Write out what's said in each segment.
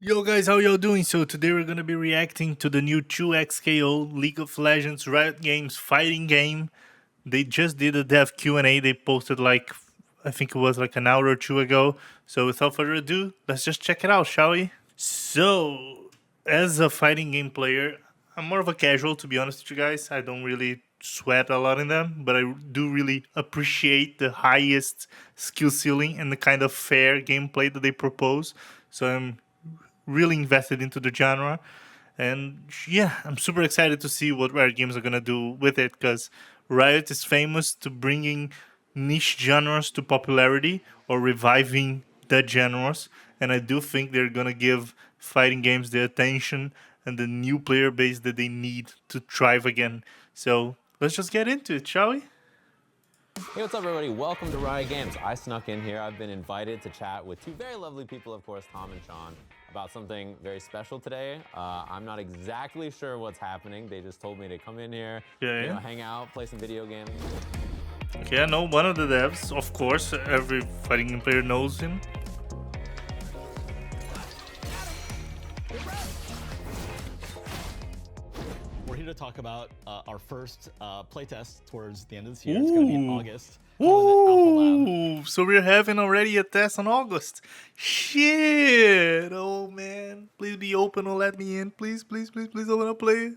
Yo guys, how y'all doing? So today we're gonna be reacting to the new 2XKO League of Legends Riot Games fighting game. They just did a dev Q&A. They posted like, I think it was like an hour or two ago. So without further ado, let's just check it out, shall we? So, as a fighting game player, I'm more of a casual, to be honest with you guys. I don't really sweat a lot in them, but I do really appreciate the highest skill ceiling and the kind of fair gameplay that they propose. So I'm really invested into the genre. And yeah, I'm super excited to see what Riot Games are gonna do with it because Riot is famous to bringing niche genres to popularity or reviving dead genres. And I do think they're gonna give fighting games the attention and the new player base that they need to thrive again. So let's just get into it, shall we? Hey, what's up, everybody? Welcome to Riot Games. I snuck in here. I've been invited to chat with two very lovely people, of course, Tom and Sean, about something very special today. I'm not exactly sure what's happening. They just told me to come in here, Yeah. hang out, play some video games. Okay, I know one of the devs, of course. Every fighting game player knows him. We're here to talk about our first playtest towards the end of this year. It's going to be in August. Ooh, so we're having already a test in August. Shit! Oh man, please be open or let me in. Please, please, please, please. I wanna play.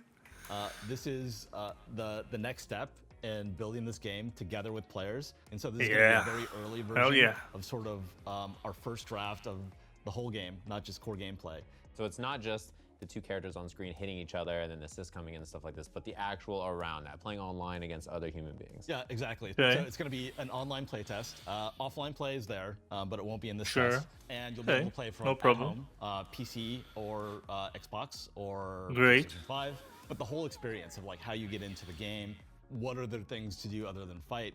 This is the next step in building this game together with players. And so this is going to be a very early version of sort of our first draft of the whole game, not just core gameplay. So it's not just the two characters on screen hitting each other and then the assists coming in and stuff like this, but the actual around that, playing online against other human beings. Yeah, exactly. Okay. So it's going to be an online play test. Offline play is there, but it won't be in this test. And you'll be able to play from at home, PC or Xbox or PlayStation 5. But the whole experience of like how you get into the game, what are the things to do other than fight?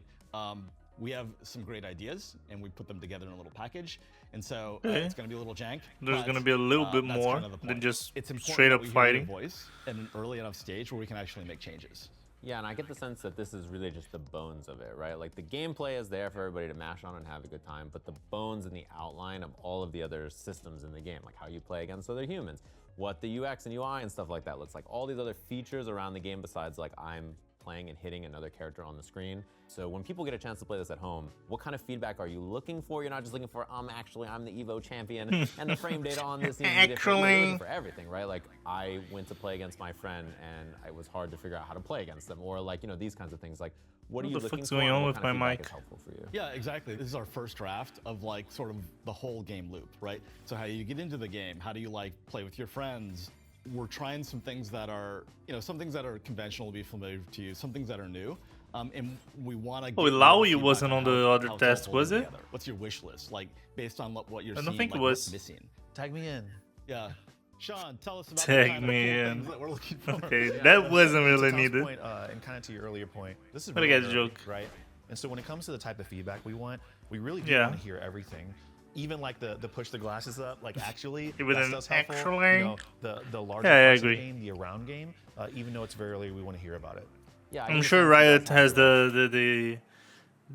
We have some great ideas and we put them together in a little package. And so it's going to be a little jank. There's going to be a little bit more than just straight up fighting. Voice at an early enough stage where we can actually make changes. Yeah, and I get the sense that this is really just the bones of it, right? Like the gameplay is there for everybody to mash on and have a good time, but the bones and the outline of all of the other systems in the game, like how you play against other humans, what the UX and UI and stuff like that looks like, all these other features around the game besides like I'm playing and hitting another character on the screen. So when people get a chance to play this at home, what kind of feedback are you looking for? You're not just looking for, I'm the Evo champion and the frame data on this needs to be different. You're looking for everything, right? Like I went to play against my friend and it was hard to figure out how to play against them, or like, these kinds of things. Like, what are you looking for? What's going on with my mic? Is helpful for you? Yeah, exactly. This is our first draft of like sort of the whole game loop, right? So how you get into the game, how do you like play with your friends? We're trying some things that are, some things that are conventional to be familiar to you, some things that are new. And we want to. Oh, Laui wasn't on the other test, was it? What's your wish list? Like based on what you're I seeing, don't think like, it was. what's missing. Tag me in. Yeah. Sean, tell us about Tag the kind me of cool in. things that we're looking for. Okay, that wasn't really To Tom's needed. point, and kind of to your earlier point, this is But I really get the early, joke. right? And so when it comes to the type of feedback we want, we really do want to hear everything. Even like the push the glasses up, like actually, that stuff's helpful. The larger game, the around game, even though it's very early, we want to hear about it. Yeah, I'm sure Riot has the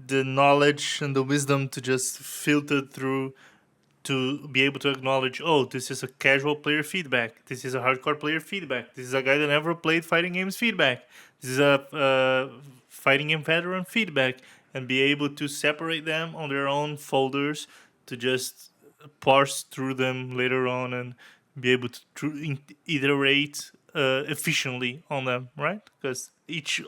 knowledge and the wisdom to just filter through to be able to acknowledge, oh, this is a casual player feedback. This is a hardcore player feedback. This is a guy that never played fighting games feedback. This is a fighting game veteran feedback. And be able to separate them on their own folders to just parse through them later on and be able to iterate efficiently on them, right? Because each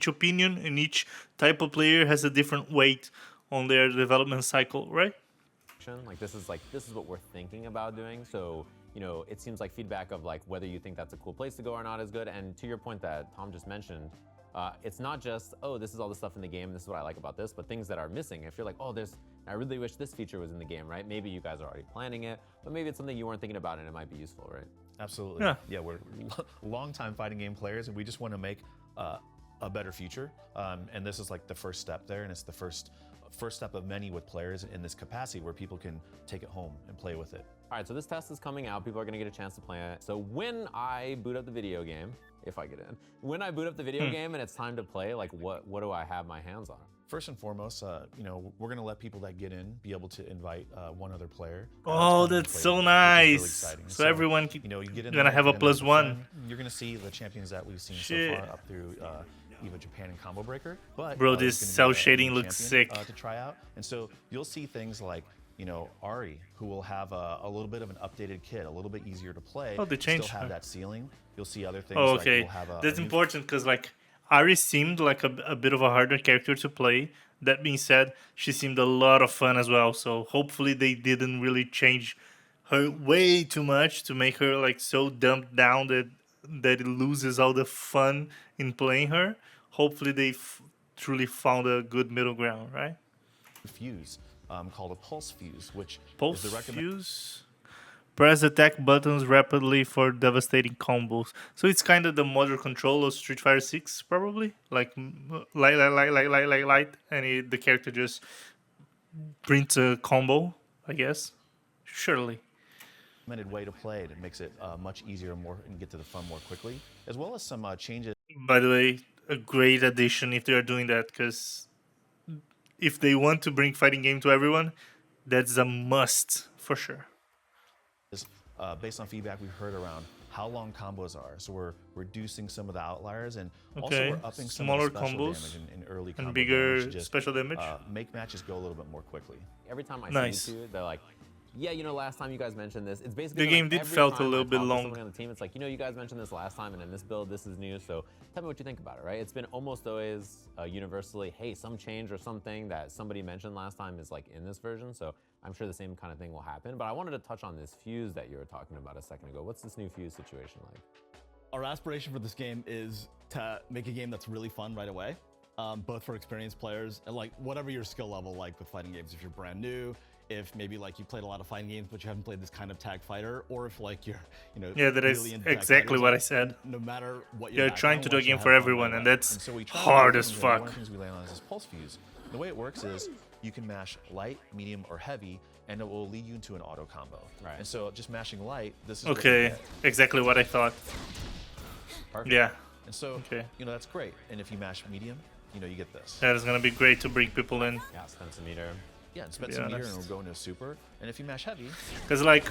opinion and each type of player has a different weight on their development cycle, right? Like this is what we're thinking about doing. So it seems like feedback of like whether you think that's a cool place to go or not is good. And to your point that Tom just mentioned, it's not just, oh, this is all the stuff in the game, this is what I like about this, but things that are missing. If you're like, oh, I really wish this feature was in the game, right? Maybe you guys are already planning it, but maybe it's something you weren't thinking about and it might be useful, right? Absolutely. Yeah, we're long-time fighting game players, and we just want to make a better future. And this is like the first step there, and it's the first step of many with players in this capacity where people can take it home and play with it. All right, so this test is coming out. People are gonna get a chance to play it. So when I boot up the video game, if I get in, when I boot up the video game and it's time to play, like what do I have my hands on? First and foremost, we're gonna let people that get in be able to invite one other player. Oh, that's so nice. Really so everyone can, you get in gonna have a +1. You're gonna see the champions that we've seen so far up through EVA Japan and Combo Breaker. But bro, this cell shading looks sick. To try out, and so you'll see things like Ari, who will have a little bit of an updated kit, a little bit easier to play. Oh, they changed. Still have that ceiling. You'll see other things. Oh, okay. Like we'll have that's important because like Ari seemed like a bit of a harder character to play. That being said, she seemed a lot of fun as well. So hopefully they didn't really change her way too much to make her like so dumbed down that it loses all the fun in playing her. Hopefully they truly found a good middle ground, right? Fuse, called a pulse fuse, which pulse is the fuse. Press attack buttons rapidly for devastating combos. So it's kind of the motor control of Street Fighter 6, probably. Like light, and the character just prints a combo, I guess. Surely. Way to play it. It makes it much easier and get to the fun more quickly, as well as some changes. By the way, a great addition if they are doing that, because if they want to bring fighting game to everyone, that's a must for sure. Based on feedback we've heard around how long combos are, so we're reducing some of the outliers, and also we're upping smaller some of the special combos damage in early and combo bigger damage, just, special damage. Make matches go a little bit more quickly. Every time I nice. see you, they're like, yeah, last time you guys mentioned this. It's basically the game like did felt a little bit long. Somebody on the team, it's like, you guys mentioned this last time, and in this build, this is new. So tell me what you think about it, right? It's been almost always universally, hey, some change or something that somebody mentioned last time is like in this version. So I'm sure the same kind of thing will happen. But I wanted to touch on this fuse that you were talking about a second ago. What's this new fuse situation like? Our aspiration for this game is to make a game that's really fun right away, both for experienced players and like whatever your skill level like with fighting games. If you're brand new, if maybe like you played a lot of fighting games but you haven't played this kind of tag fighter, or if like you're yeah, that really is exactly what I said. No matter what you're trying to do a game for everyone, and that's hard as fuck. One of the things we land on is this pulse fuse. The way it works is you can mash light, medium, or heavy, and it will lead you into an auto combo. Right. And so just mashing light, this is okay. Exactly what I thought. Perfect. Yeah. And so that's great. And if you mash medium, you get this. That is gonna be great to bring people in. Yeah, spend some meter. Yeah, and spend some meter, and we'll go into a super. And if you mash heavy, because like,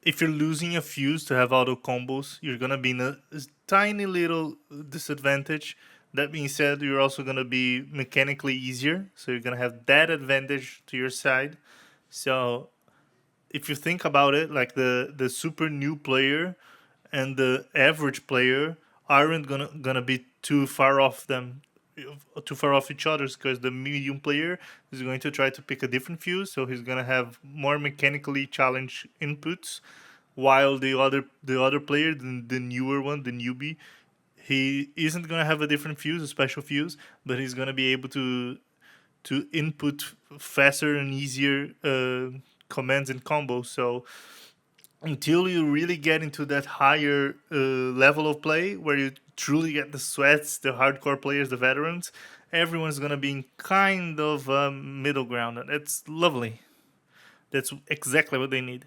if you're losing a fuse to have auto combos, you're gonna be in a tiny little disadvantage. That being said, you're also gonna be mechanically easier, so you're gonna have that advantage to your side. So, if you think about it, like the super new player and the average player aren't gonna be too far off each other, because the medium player is going to try to pick a different fuse, so he's gonna have more mechanically challenged inputs, while the other player, the newer one, the newbie, he isn't gonna have a different fuse, a special fuse, but he's gonna be able to input faster and easier commands and combos. So until you really get into that higher level of play, where you truly get the sweats, the hardcore players, the veterans, everyone's going to be in kind of middle ground. And that's lovely. That's exactly what they need.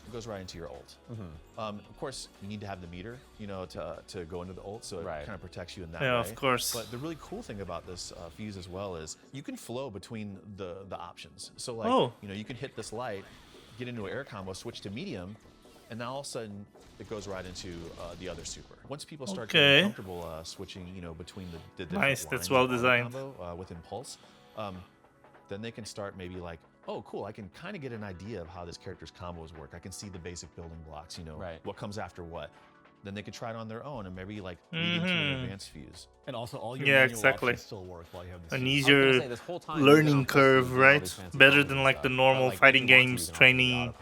It goes right into your ult. Of course, you need to have the meter, to go into the ult, so it kind of protects you in that way. Yeah, of course. But the really cool thing about this fuse as well is you can flow between the options. So like, you can hit this light, get into an air combo, switch to medium, and now all of a sudden it goes right into the other super. Once people start getting comfortable switching, between the different nice, lines that's well of designed. Combo, with Impulse, then they can start maybe like, oh, cool, I can kind of get an idea of how this character's combos work. I can see the basic building blocks, what comes after what. Then they could try it on their own and maybe like lead into an advanced fuse. And also all your manual options still work while you have this. An easier learning curve, right? Better than like the normal fighting games training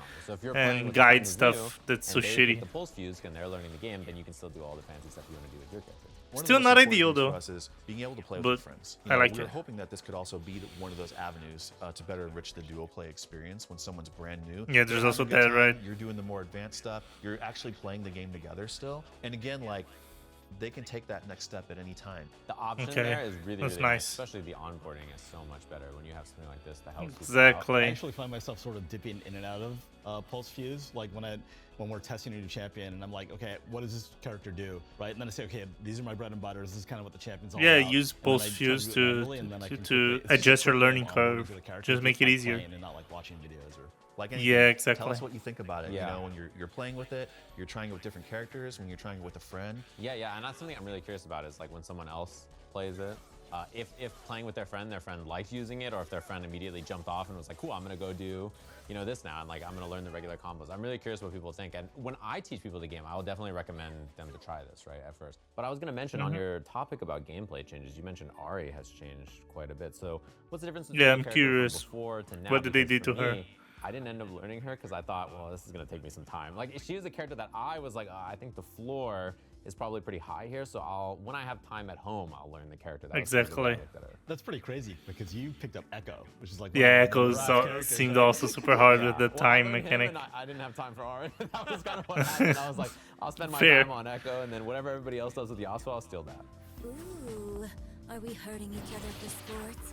and guide stuff that's so shitty. The pulse fuse, and they're learning the game, then you can still do all the fancy stuff you want to do with your character. Still not ideal though. For us is being able to play with friends. I like it. We're hoping that this could also be one of those avenues to better enrich the duo play experience when someone's brand new. Yeah, there's also that, right? You're doing the more advanced stuff. You're actually playing the game together still. And again, like, they can take that next step at any time. The option there is really, really nice. Especially the onboarding is so much better when you have something like this that helps. Exactly. I actually find myself sort of dipping in and out of Pulse Fuse, like when we're testing a new champion, and I'm like, okay, what does this character do, right? And then I say, okay, these are my bread and butter. This is kind of what the champion's all about. Use Pulse Fuse to adjust your learning curve. Just make it easier. And not like watching videos or. Like anything, exactly. Tell us what you think about it. You know, when you're playing with it, you're trying it with different characters, when you're trying it with a friend. Yeah, and that's something I'm really curious about is like when someone else plays it, if playing with their friend liked using it, or if their friend immediately jumped off and was like, cool, I'm gonna go do, this now, and like I'm gonna learn the regular combos. I'm really curious what people think, and when I teach people the game, I will definitely recommend them to try this, right, at first. But I was gonna mention on your topic about gameplay changes, you mentioned Ari has changed quite a bit. So what's the difference between I'm curious. Before to now? What did they do to her? I didn't end up learning her because I thought, well, this is gonna take me some time. Like, she was a character that I was like, I think the floor is probably pretty high here, so when I have time at home, I'll learn the character. Exactly. That's pretty crazy because you picked up Echo, which is like Echo seemed also super hard with the time mechanic. I didn't have time for Aura. That was kind of what happened. I was like, I'll spend my time on Echo, and then whatever everybody else does with Yasuo, I'll steal that. Ooh, are we hurting each other for sports?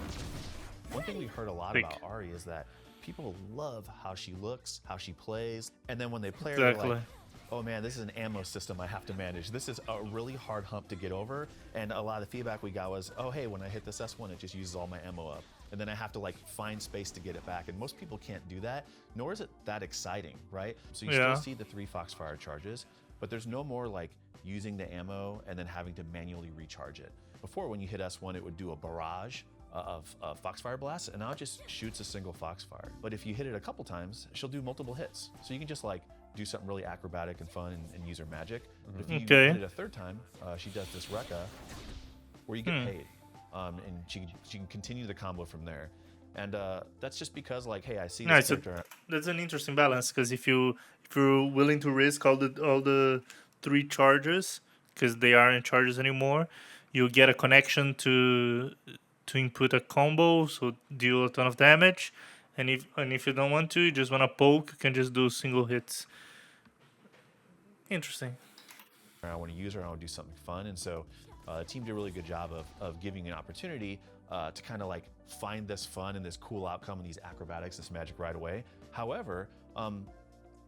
One thing we heard a lot about Ari is that people love how she looks, how she plays, and then when they play her, they're like, oh man, this is an ammo system I have to manage. This is a really hard hump to get over. And a lot of the feedback we got was, oh hey, when I hit this S1, it just uses all my ammo up. And then I have to like find space to get it back. And most people can't do that, nor is it that exciting, right? So you still see the 3 Foxfire charges, but there's no more like using the ammo and then having to manually recharge it. Before, when you hit S1, it would do a barrage of Foxfire blasts, and now it just shoots a single Foxfire. But if you hit it a couple times, she'll do multiple hits. So you can just like do something really acrobatic and fun and use her magic. But if you hit it a third time, she does this Rekka where you get paid. And she can continue the combo from there. And that's just because like, hey, I see this character. That's an interesting balance, because if you're willing to risk all the 3 charges, because they aren't charges anymore, you get a connection to input a combo, so deal a ton of damage. And if you don't want to, you just want to poke, you can just do single hits. Interesting. I want to use her, I want to do something fun. And so the team did a really good job of giving an opportunity to kind of like find this fun and this cool outcome and these acrobatics, this magic right away. However,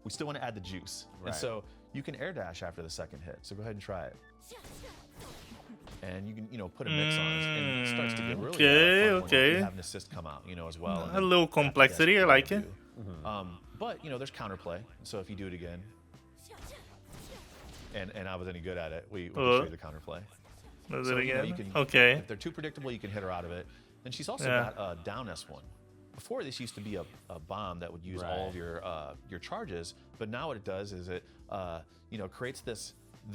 we still want to add the juice. Right. And so you can air dash after the second hit. So go ahead and try it. And you can, put a mix on it, and it starts to get really fun when you have an assist come out, as well. A little complexity, I like it. But, there's counterplay. So if you do it again, and I was any good at it, we can show you the counterplay. Does it again? You can, if they're too predictable, you can hit her out of it. And she's also got down S1. Before, this used to be a bomb that would use all of your charges, but now what it does is it, creates this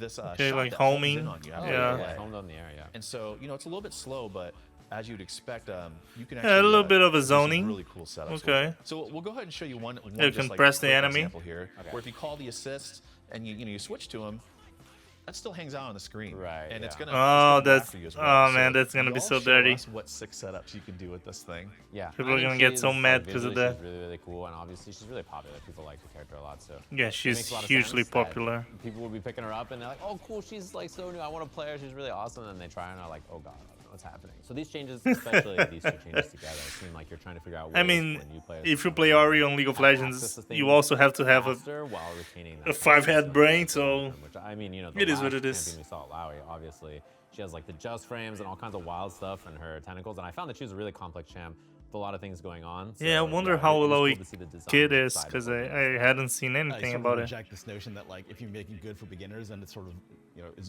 shot like that homing. In on you. Homed on the air, And so, it's a little bit slow, but as you'd expect, you can actually a little bit of a zoning. Really cool setup. Okay. So we'll go ahead and show you one you can press the enemy example here, where if you call the assist and you switch to him, that still hangs out on the screen. Right. And it's gonna. That's man, that's gonna be so dirty. What 6 setups you can do with this thing? Yeah. People are gonna get so mad because of that. She's really, really cool, and obviously she's really popular. People like the character a lot, so. Yeah, she's hugely popular. People will be picking her up, and they're like, "Oh, cool! She's like so new. I want to play her. She's really awesome." And they try, and they're like, "Oh God, I don't know what's happening." So these changes, especially these 2 changes together, seem like you're trying to figure out. I mean, if you play Ari on League of Legends, you also have to have a 5-head brain. So which I mean, it is what it is. We saw Lowry, obviously. She has like the just frames and all kinds of wild stuff and her tentacles. And I found that she was a really complex champ with a lot of things going on. So, I wonder how low Kid is, because I hadn't seen anything about it. Reject this notion that like if you're making good for beginners and it's sort of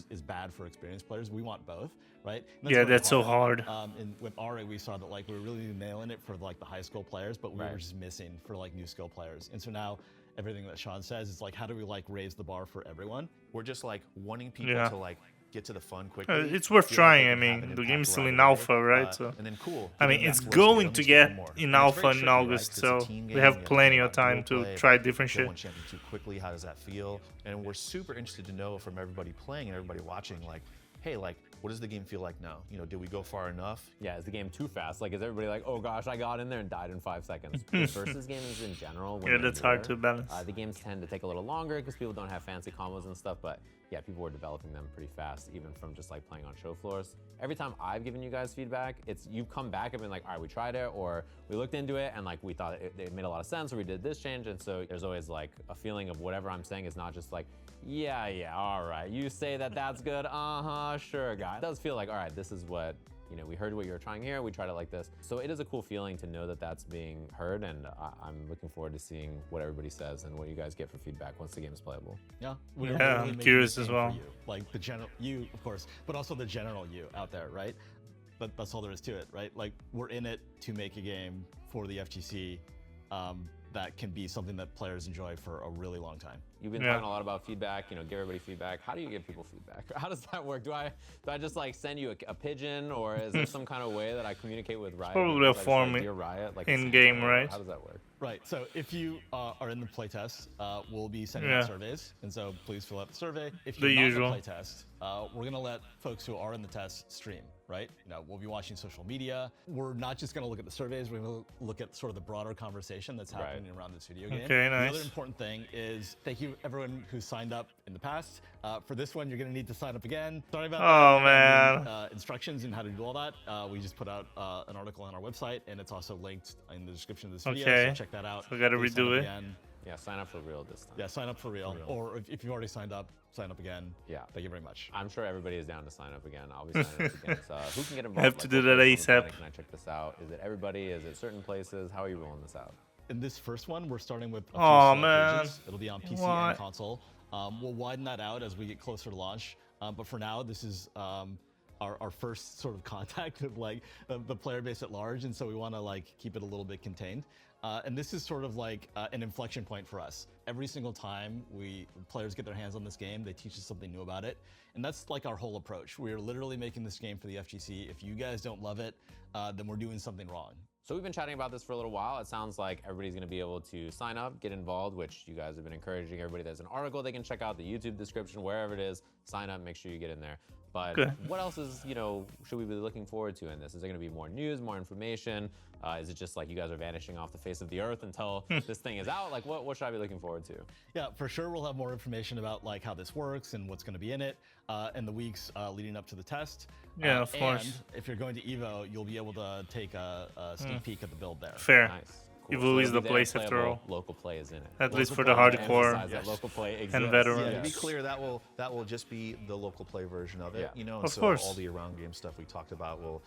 is bad for experienced players. We want both, right? That's so hard. And with Ari, we saw that like we were really nailing it for like the high school players, but we were just missing for like new skill players. And so now everything that Sean says is like, how do we like raise the bar for everyone? We're just like wanting people to like get to the fun quickly. It's worth trying. I mean, the game's still in alpha, right? So and then cool. I mean, it's going to get in alpha in August, so we have plenty of time to try different shit. One champion too quickly. How does that feel? And we're super interested to know from everybody playing and everybody watching, like, hey, like, what does the game feel like now? You know, did we go far enough? Yeah, is the game too fast? Like, is everybody like, oh gosh, I got in there and died in 5 seconds? Versus games in general, when that's hard to balance. The games tend to take a little longer because people don't have fancy combos and stuff, but yeah, people were developing them pretty fast, even from just like playing on show floors. Every time I've given you guys feedback, it's you've come back and been like, all right, we tried it, or we looked into it and like we thought it made a lot of sense, or we did this change. And so there's always like a feeling of whatever I'm saying is not just like, yeah, all right, you say that that's good, sure, guy. It does feel like, all right, this is what, you know, we heard what you were trying here, we tried it like this. So it is a cool feeling to know that that's being heard, and I'm looking forward to seeing what everybody says and what you guys get for feedback once the game is playable. Yeah, I'm curious as well. Like the general you, of course, but also the general you out there, right? But that's all there is to it, right? Like, we're in it to make a game for the FGC that can be something that players enjoy for a really long time. You've been talking a lot about feedback, you know, give everybody feedback. How do you give people feedback? How does that work? Do I just like send you a pigeon, or is there some kind of way that I communicate with Riot? Probably a form Riot, like in game, right? How does that work? Right, so if you are in the playtest, we'll be sending out surveys, and so please fill out the survey. If you're not in the playtest, we're gonna let folks who are in the test stream, right? You know, we'll be watching social media. We're not just gonna look at the surveys, we're gonna look at sort of the broader conversation that's happening around this video game. Okay, nice. The other important thing is, thank you everyone who signed up in the past. For this one, you're gonna need to sign up again. Sorry about man. Instructions and how to do all that. We just put out an article on our website, and it's also linked in the description of this video, so check that out. So we gotta redo it. Again. Yeah, sign up for real this time. Yeah, sign up for real. Or if you've already signed up, sign up again. Yeah. Thank you very much. I'm sure everybody is down to sign up again. I'll be signing up again. So who can get involved? I have to do that ASAP. Can I check this out? Is it everybody? Is it certain places? How are you rolling this out? In this first one, we're starting with a few pages. It'll be on PC and console. We'll widen that out as we get closer to launch. But for now, this is our first sort of contact with like the player base at large, and so we want to like keep it a little bit contained. And this is sort of like an inflection point for us. Every single time players get their hands on this game, they teach us something new about it. And that's like our whole approach. We're literally making this game for the FGC. If you guys don't love it, then we're doing something wrong. So we've been chatting about this for a little while. It sounds like everybody's gonna be able to sign up, get involved, which you guys have been encouraging everybody. There's an article they can check out, the YouTube description, wherever it is, sign up, make sure you get in there. But what else is, you know, should we be looking forward to in this? Is there gonna be more news, more information? Is it just like you guys are vanishing off the face of the earth until this thing is out? Like, what should I be looking forward to? Yeah, for sure we'll have more information about like how this works and what's gonna be in it in the weeks leading up to the test. Yeah, of course. And if you're going to EVO, you'll be able to take a sneak peek at the build there. Fair. Nice. EVO is the place after all. Local play is in it. At least for the hardcore local play exists. and veterans. Yeah, to be clear, that will just be the local play version of it. You know, and of so course. all the around game stuff we talked about will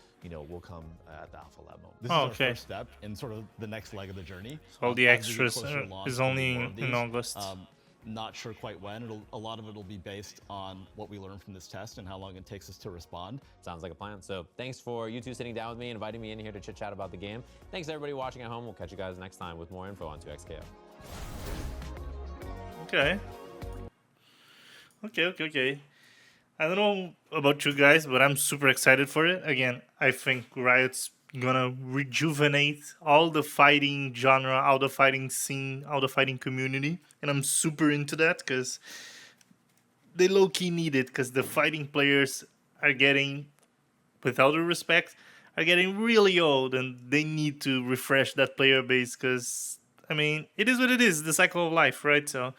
come at the Alpha Lab moment. This is our first step in sort of the next leg of the journey. So all the extras is only in August. Not sure quite when. A lot of it will be based on what we learn from this test and how long it takes us to respond. Sounds like a plan. So thanks for you two sitting down with me, inviting me in here to chit chat about the game. Thanks everybody watching at home. We'll catch you guys next time with more info on 2XKO. Okay. I don't know about you guys, but I'm super excited for it. Again, I think Riot's gonna rejuvenate all the fighting genre, all the fighting scene, all the fighting community, and I'm super into that because they low-key need it, because the fighting players are getting, with all due respect, are getting really old, and they need to refresh that player base because, I mean, it is what it is, the cycle of life, right? So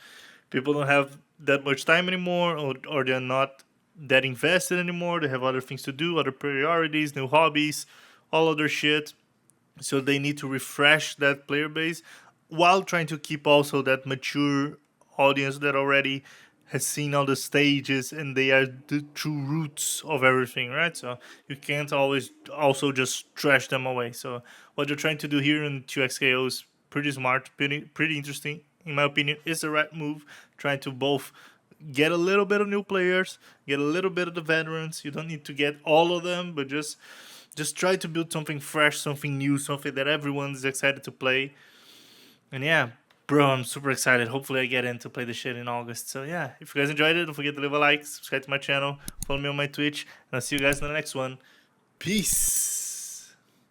people don't have that much time anymore, or they're not that invested anymore. They have other things to do, other priorities, new hobbies, all other shit. So they need to refresh that player base while trying to keep also that mature audience that already has seen all the stages and they are the true roots of everything, right? So you can't always also just trash them away. So what they're trying to do here in 2XKO is pretty smart, pretty interesting. In my opinion, it's the right move, trying to both get a little bit of new players, get a little bit of the veterans. You don't need to get all of them, but just try to build something fresh, something new, something that everyone's excited to play. And yeah, bro, I'm super excited. Hopefully I get in to play the shit in August. So yeah, if you guys enjoyed it, don't forget to leave a like, subscribe to my channel, follow me on my Twitch, and I'll see you guys in the next one. Peace.